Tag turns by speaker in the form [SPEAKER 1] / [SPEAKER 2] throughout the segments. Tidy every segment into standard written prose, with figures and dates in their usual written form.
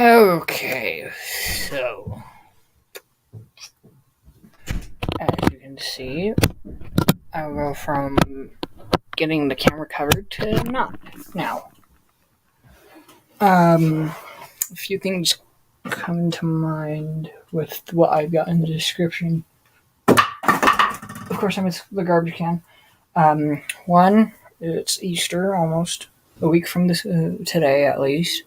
[SPEAKER 1] Okay, so as you can see, I'll go from getting the camera covered to not now. A few things come to mind with what I've got in the description. Of course, I miss the garbage can. One, it's Easter, almost a week from this today, at least.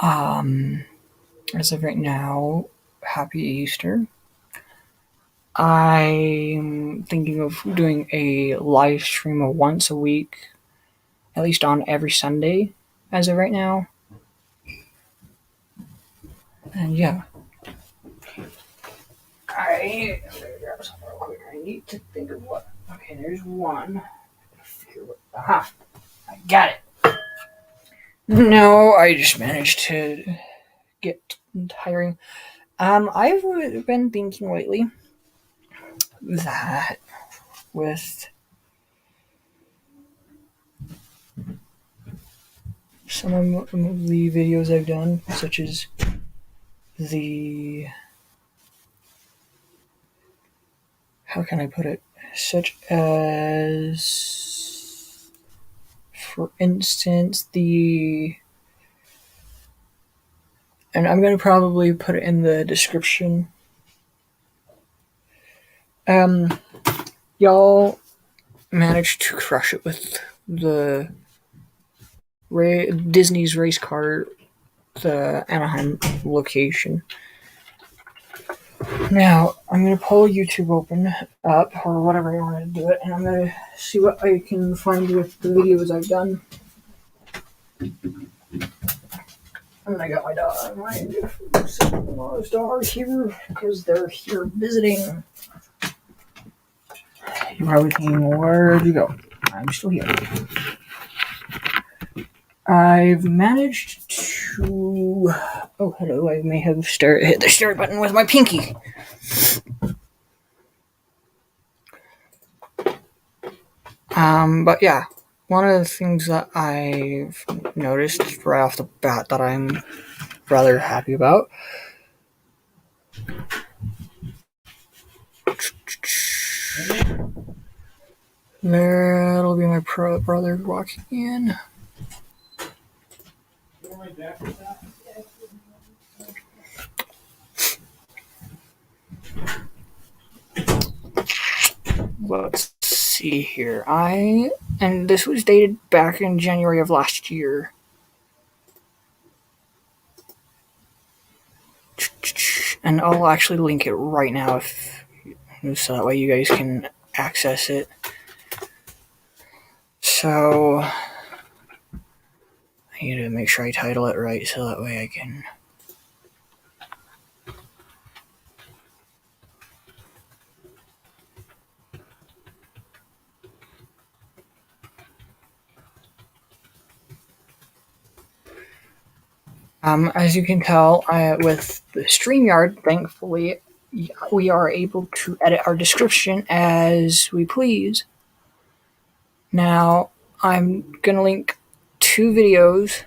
[SPEAKER 1] As of right now, happy Easter. I'm thinking of doing a live stream of once a week, at least on every Sunday, as of right now. And yeah, I grab something real quick. I need to think of what. Okay, there's one. Aha, I got it. No, I just managed to get tiring. I've been thinking lately that with some of the videos I've done, such as how can I put it? Such as, for instance, and I'm going to probably put it in the description. Y'all managed to crush it with the Disney's race car, the Anaheim location. Now, I'm going to pull YouTube open up, or whatever you want to do it, and I'm going to see what I can find with the videos I've done. And I got my dog, my dog here, because they're here visiting. You're probably thinking, where'd you go? I'm still here. I've managed to... Oh, hello, I may have hit the start button with my pinky. But yeah, one of the things that I've noticed right off the bat that I'm rather happy about there'll be my brother walking in. Let's see here. And this was dated back in January of last year. And I'll actually link it right now so that way you guys can access it. So I need to make sure I title it right so that way I can... As you can tell, with the StreamYard, thankfully, we are able to edit our description as we please. Now, I'm going to link 2 videos.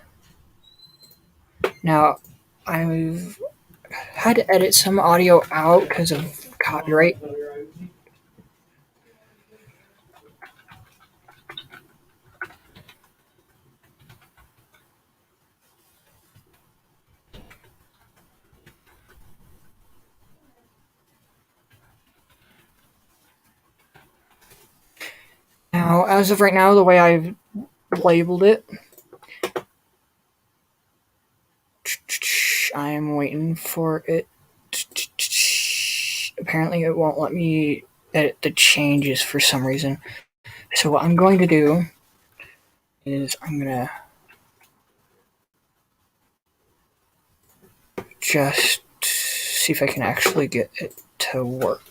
[SPEAKER 1] Now, I've had to edit some audio out because of copyright. Now, as of right now, the way I've labeled it, I'm waiting for it. Apparently, it won't let me edit the changes for some reason. So what I'm going to do is I'm going to just see if I can actually get it to work.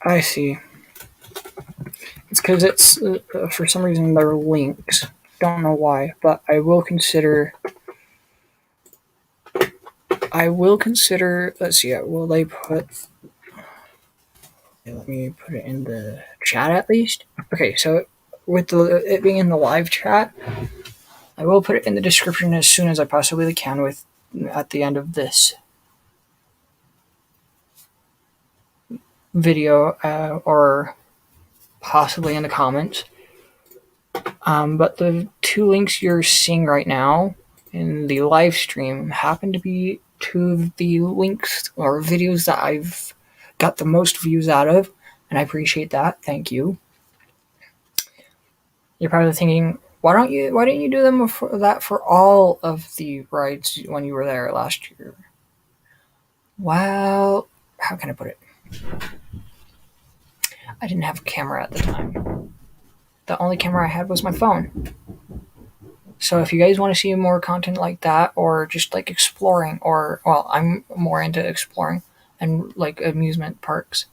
[SPEAKER 1] I see. It's because it's, for some reason, they're links. Don't know why, but I will consider I will consider. Let's see. Will they put? Let me put it in the chat at least. Okay, so with it being in the live chat, I will put it in the description as soon as I possibly can. With at the end of this video, or possibly in the comments. But the two links you're seeing right now in the live stream happen to be two of the links or videos that I've got the most views out of, and I appreciate that. Thank you. You're probably thinking, why didn't you do them for all of the rides when you were there last year? Well, how can I put it? I didn't have a camera at the time. The only camera I had was my phone. So if you guys want to see more content like that, or just like exploring, or well, I'm more into exploring and like amusement parks.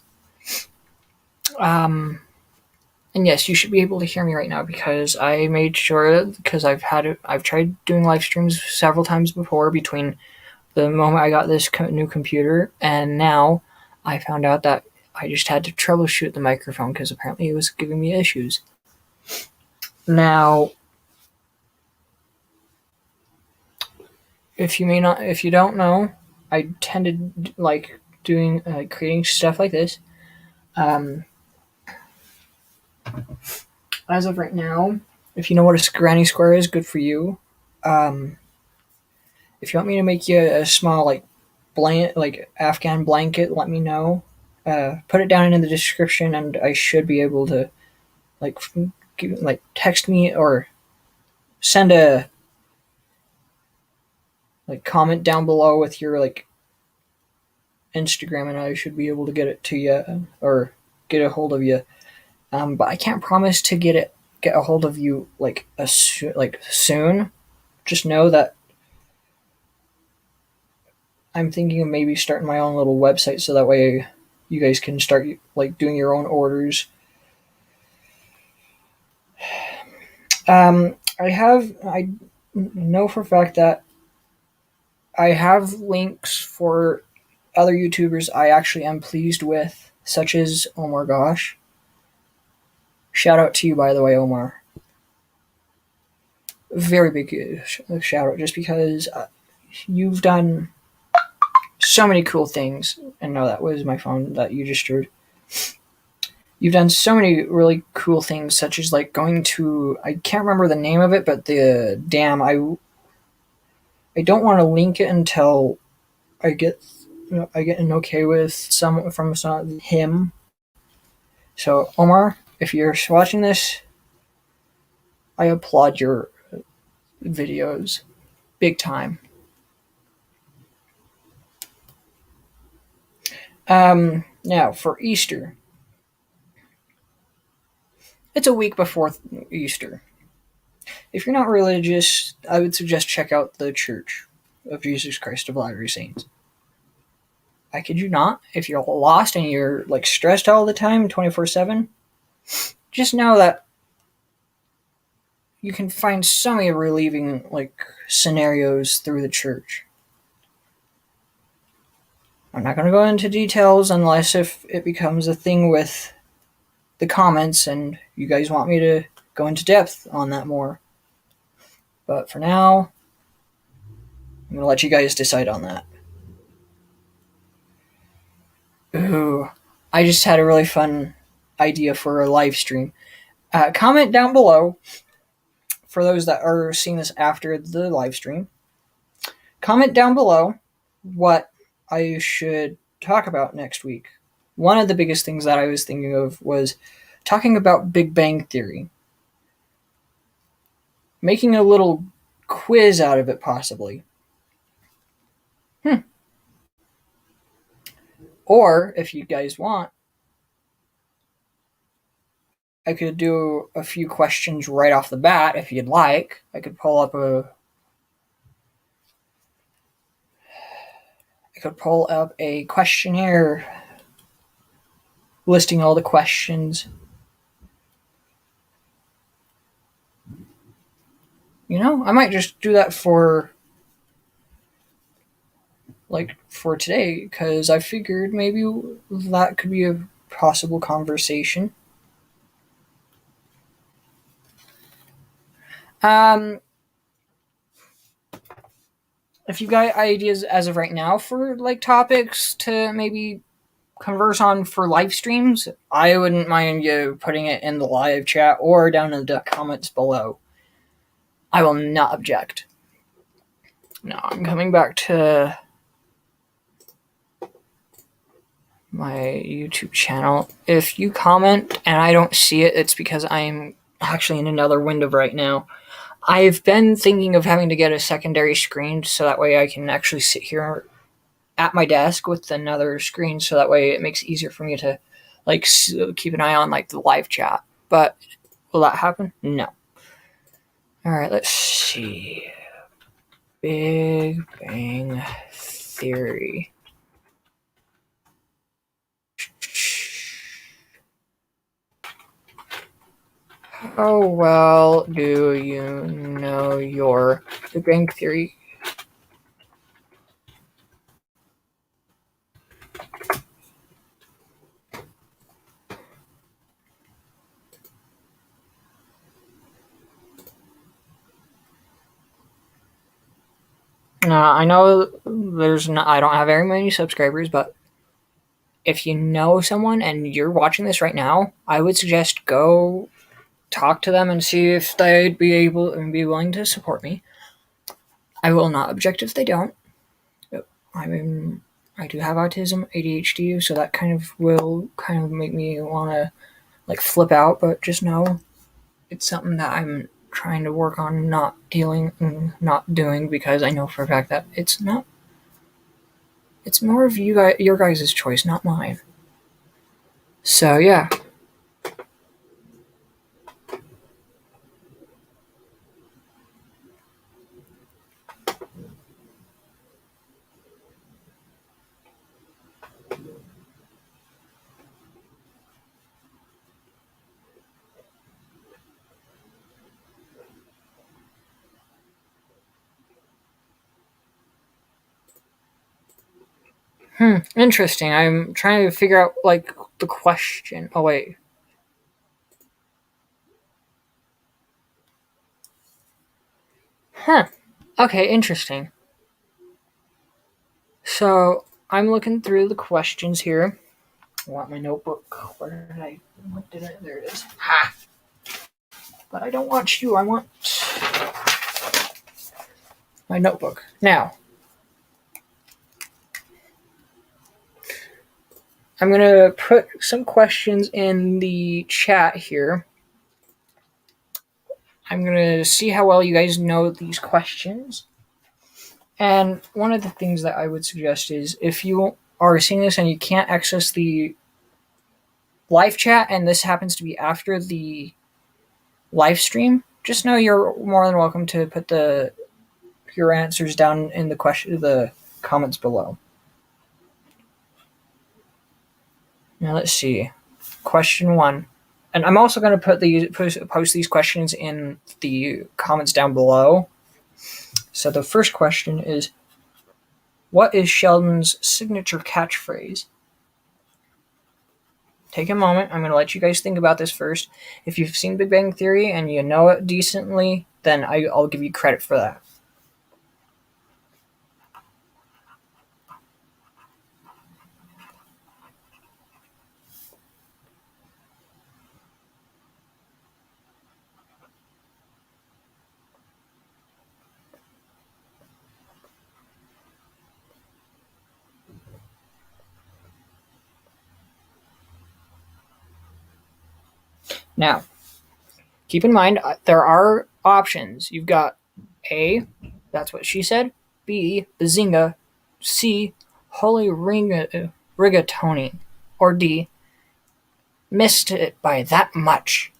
[SPEAKER 1] And yes, you should be able to hear me right now because I made sure, because I've tried doing live streams several times before between the moment I got this new computer and now. I found out that I just had to troubleshoot the microphone because apparently it was giving me issues. Now, if you don't know, I tend to like doing creating stuff like this. As of right now, if you know what a granny square is, good for you. If you want me to make you a small like Afghan blanket, let me know. Put it down in the description, and I should be able to text me or send a comment down below with your Instagram, and I should be able to get it to you or get a hold of you. But I can't promise to get a hold of you soon. Just know that I'm thinking of maybe starting my own little website so that way you guys can start doing your own orders. I know for a fact that I have links for other YouTubers I actually am pleased with, such as Omar Gosh. Shout out to you, by the way, Omar. Very big shout out, just because you've done so many cool things. And no, that was my phone that you just heard. You've done so many really cool things, such as going to, I can't remember the name of it, but the dam. I don't want to link it until I get an okay with him. So Omar, if you're watching this, I applaud your videos big time. Now for Easter, it's a week before Easter. If you're not religious, I would suggest check out the Church of Jesus Christ of Latter-day Saints. I kid you not. If you're lost and you're stressed all the time, 24/7, just know that you can find so many relieving scenarios through the church. I'm not going to go into details unless if it becomes a thing with the comments and you guys want me to go into depth on that more. But for now, I'm going to let you guys decide on that. Ooh, I just had a really fun idea for a live stream. Comment down below, for those that are seeing this after the live stream. Comment down below what I should talk about next week. One of the biggest things that I was thinking of was talking about Big Bang Theory. Making a little quiz out of it, possibly. Or, if you guys want, I could do a few questions right off the bat, if you'd like. I could pull up a questionnaire listing all the questions. I might just do that for like for today because I figured maybe that could be a possible conversation. Um, if you got ideas as of right now for like topics to maybe converse on for live streams, I wouldn't mind you putting it in the live chat or down in the comments below. I will not object. Now I'm coming back to my YouTube channel. If you comment and I don't see it, it's because I'm actually in another window right now. I've been thinking of having to get a secondary screen so that way I can actually sit here at my desk with another screen so that way it makes it easier for me to like keep an eye on like the live chat. But will that happen? No. All right, let's see. Big Bang Theory. How well do you know your Big Bang Theory? I know I don't have very many subscribers, but if you know someone and you're watching this right now, I would suggest go talk to them and see if they'd be able and be willing to support me. I will not object if they don't. I mean, I do have autism, ADHD, so that kind of make me want to like flip out. But just know it's something that I'm trying to work on not dealing and not doing because I know for a fact that it's not. It's more of your guys' choice, not mine. So yeah. Interesting. I'm trying to figure out like the question. Oh wait. Huh. Okay, interesting. So I'm looking through the questions here. I want my notebook. Where did I? What did I? There it is. Ha! But I don't want you. I want my notebook. Now, I'm going to put some questions in the chat here. I'm going to see how well you guys know these questions. And one of the things that I would suggest is if you are seeing this and you can't access the live chat and this happens to be after the live stream, just know you're more than welcome to put your answers down in the comments below. Now let's see. Question 1. And I'm also going to post these questions in the comments down below. So the first question is, what is Sheldon's signature catchphrase? Take a moment. I'm going to let you guys think about this first. If you've seen Big Bang Theory and you know it decently, then I'll give you credit for that. Now, keep in mind, there are options. You've got A, that's what she said, B, Bazinga, C, Holy Rigatoni, or D, missed it by that much.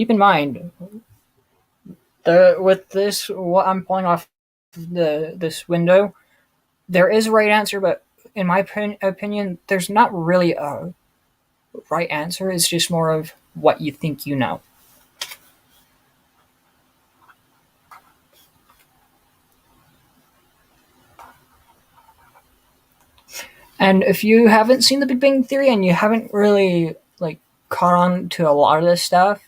[SPEAKER 1] keep in mind, with this, what I'm pulling off this window, there is a right answer, but in my opinion, there's not really a right answer. It's just more of what you think you know. And if you haven't seen The Big Bang Theory and you haven't really caught on to a lot of this stuff,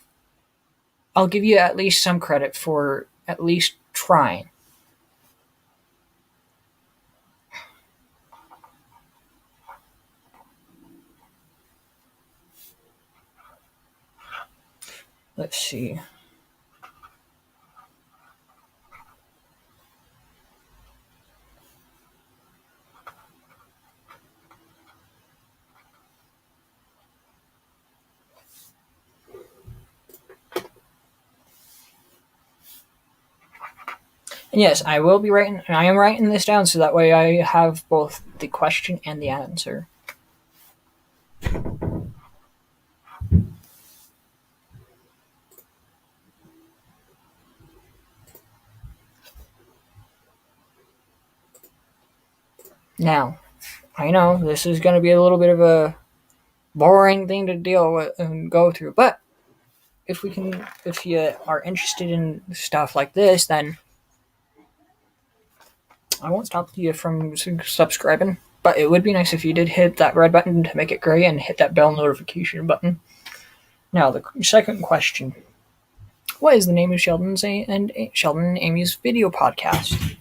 [SPEAKER 1] I'll give you at least some credit for at least trying. Let's see. And yes, I am writing this down so that way I have both the question and the answer. Now, I know this is going to be a little bit of a boring thing to deal with and go through, but if you are interested in stuff like this, then I won't stop you from subscribing. But it would be nice if you did hit that red button to make it gray and hit that bell notification button. Now, the second question. What is the name of Sheldon and Amy's video podcast?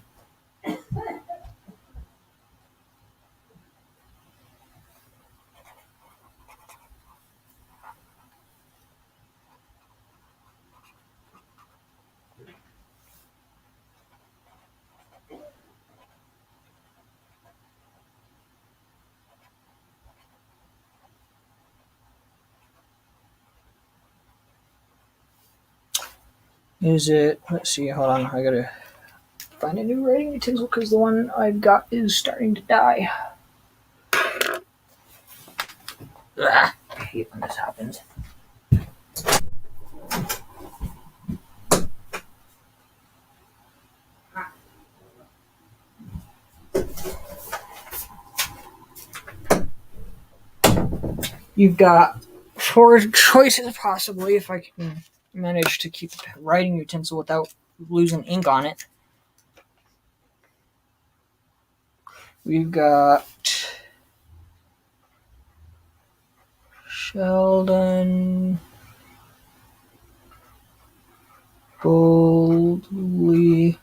[SPEAKER 1] Is it, let's see, hold on, I gotta find a new writing utensil because the one I've got is starting to die. Ugh, I hate when this happens. You've got 4 choices possibly if I can manage to keep the writing utensil without losing ink on it. We've got Sheldon boldly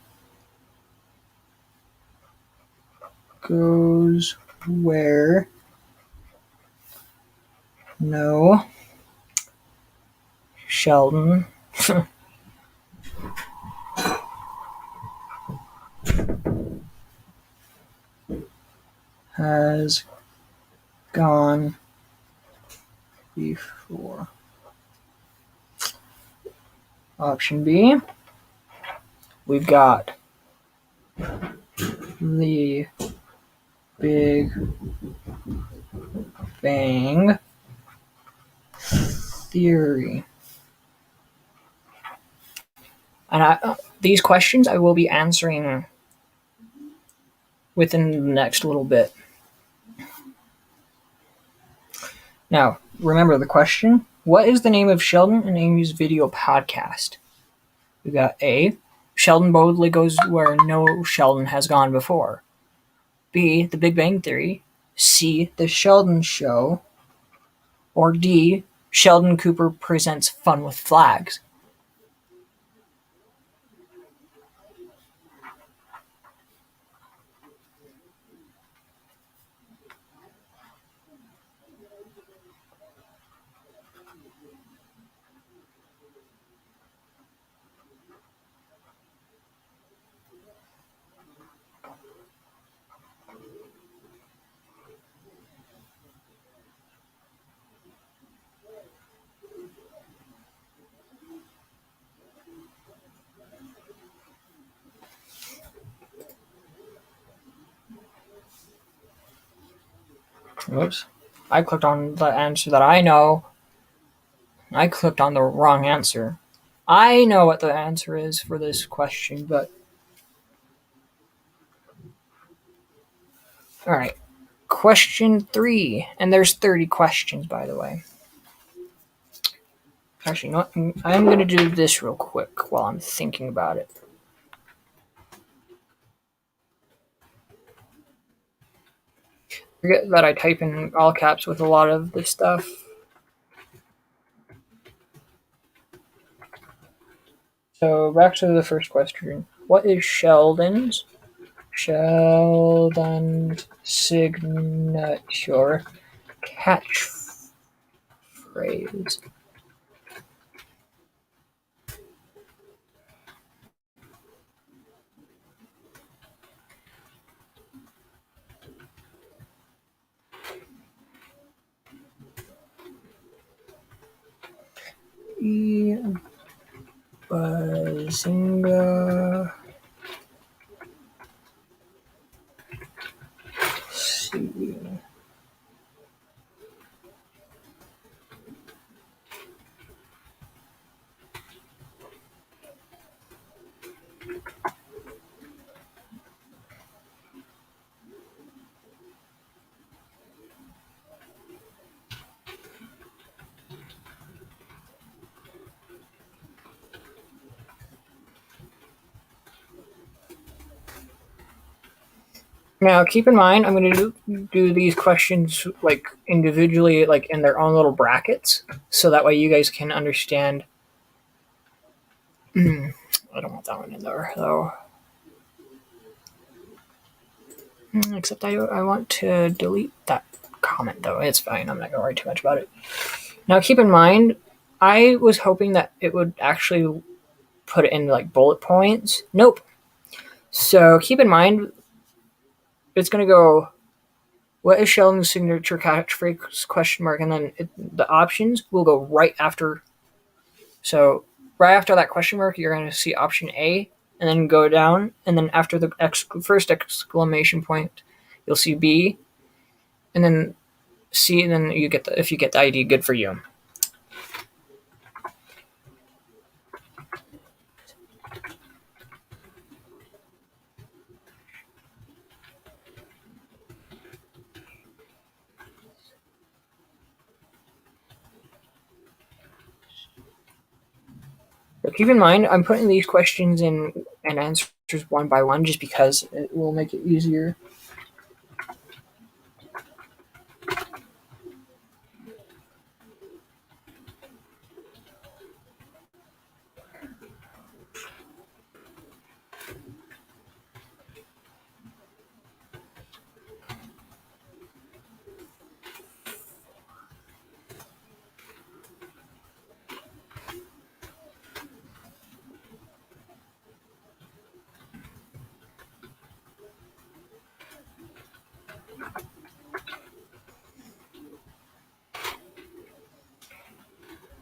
[SPEAKER 1] goes where no Sheldon has gone before. Option B, we've got the Big Bang Theory. And these questions I will be answering within the next little bit. Now, remember the question. What is the name of Sheldon and Amy's video podcast? We got A, Sheldon boldly goes where no Sheldon has gone before. B, The Big Bang Theory. C, The Sheldon Show. Or D, Sheldon Cooper presents Fun with Flags. Oops. I clicked on the answer that I know. I clicked on the wrong answer. I know what the answer is for this question, but all right. Question 3, and there's 30 questions, by the way. Actually, you know what? I'm going to do this real quick while I'm thinking about it. Forget that I type in all caps with a lot of this stuff. So back to the first question. What is Sheldon's signature catchphrase? Bazinga. See. Now, keep in mind, I'm going to do these questions like individually, like in their own little brackets, so that way you guys can understand. I don't want that one in there though. Except I want to delete that comment though. It's fine. I'm not going to worry too much about it. Now, keep in mind, I was hoping that it would actually put it in like bullet points. Nope. So keep in mind, it's going to go, what is Sheldon's signature catchphrase, question mark, and then the options will go right after. So right after that question mark, you're going to see option A, and then go down, and then after the first exclamation point, you'll see B, and then C, and then you get if you get the ID, good for you. But keep in mind, I'm putting these questions in and answers one by one just because it will make it easier.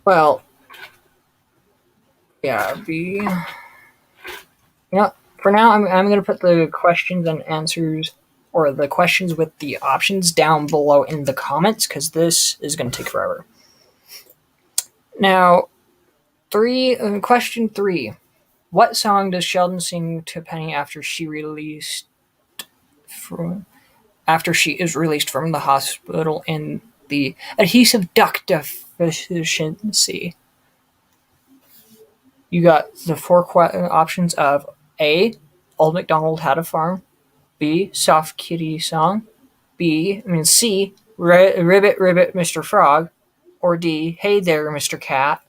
[SPEAKER 1] Well, yeah, B. For now, I'm going to put the questions and answers, or the questions with the options, down below in the comments because this is going to take forever. Now, question 3. What song does Sheldon sing to Penny after she is released from the hospital in the adhesive duct deficiency? You got the 4 options of A, Old MacDonald Had a Farm, B, Soft Kitty Song, C, Ribbit Ribbit Mr. Frog, or D, Hey There Mr. Cat.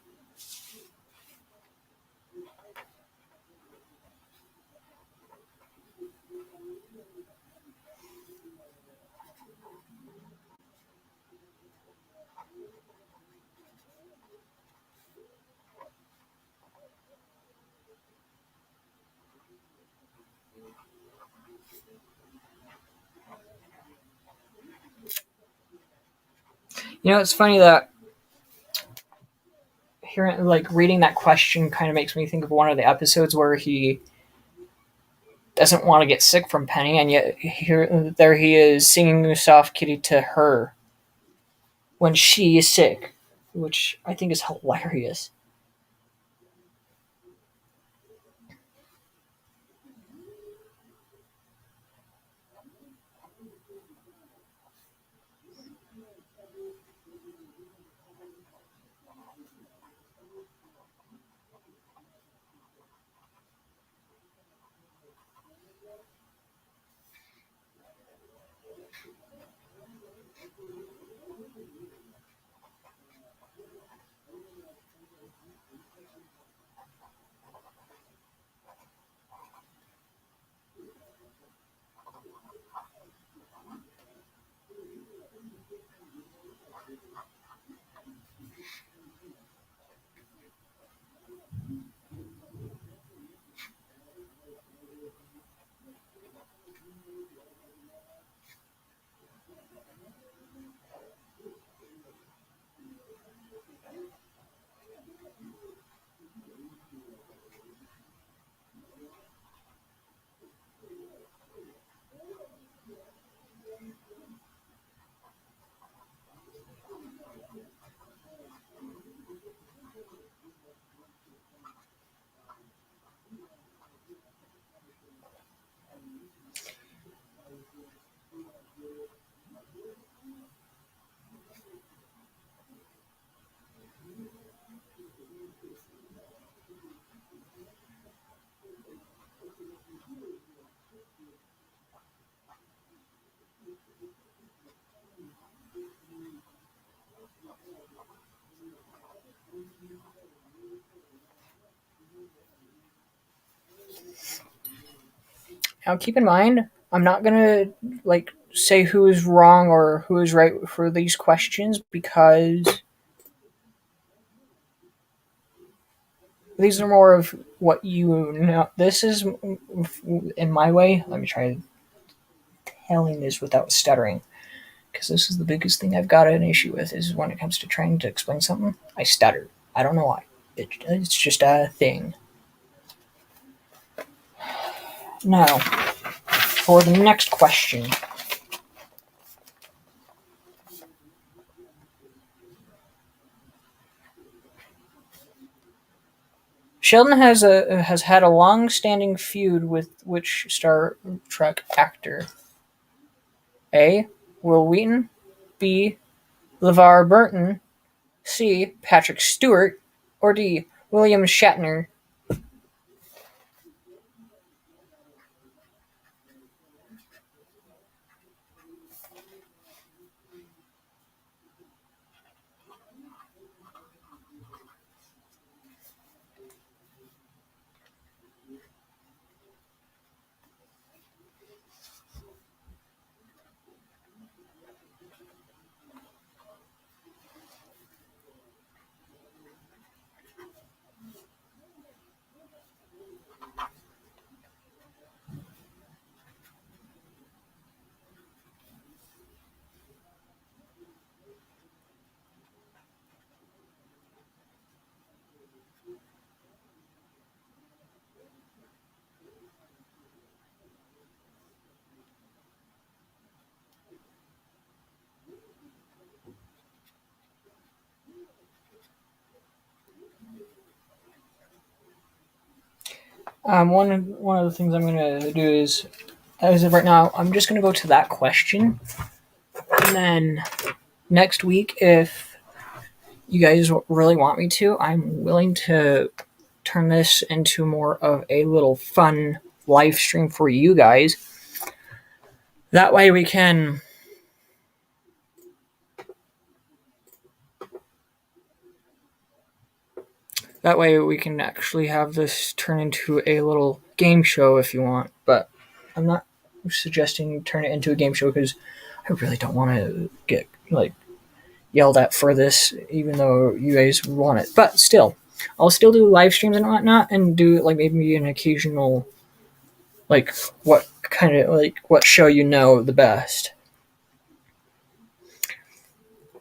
[SPEAKER 1] It's funny that hearing, like, reading that question kind of makes me think of one of the episodes where he doesn't want to get sick from Penny, and yet there he is singing Soft Kitty to her when she is sick. which I think is hilarious. Now, keep in mind, I'm not gonna like say who is wrong or who is right for these questions because these are more of what you know. This is in my way. Let me try telling this without stuttering because this is the biggest thing I've got an issue with is when it comes to trying to explain something, I stutter. I don't know why. It's just a thing. Now, for the next question. Sheldon has had a long-standing feud with which Star Trek actor? A. Will Wheaton, B. LeVar Burton, C. Patrick Stewart, or D. William Shatner? One of the things I'm gonna do is, as of right now, I'm just gonna go to that question, and then next week, if you guys really want me to, I'm willing to turn this into more of a little fun live stream for you guys. That way we can actually have this turn into a little game show if you want. But I'm not suggesting you turn it into a game show because I really don't want to get yelled at for this, even though you guys want it. But still, I'll still do live streams and whatnot, and do maybe an occasional what kind of what show you know the best.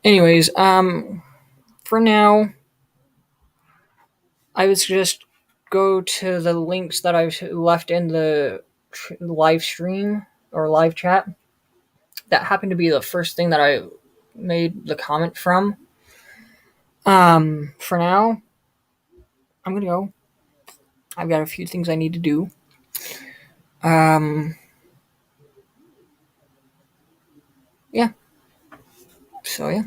[SPEAKER 1] Anyways, for now, I would suggest go to the links that I've left in the live stream or live chat. That happened to be the first thing that I made the comment from. For now, I'm gonna go. I've got a few things I need to do. Um, yeah. So yeah.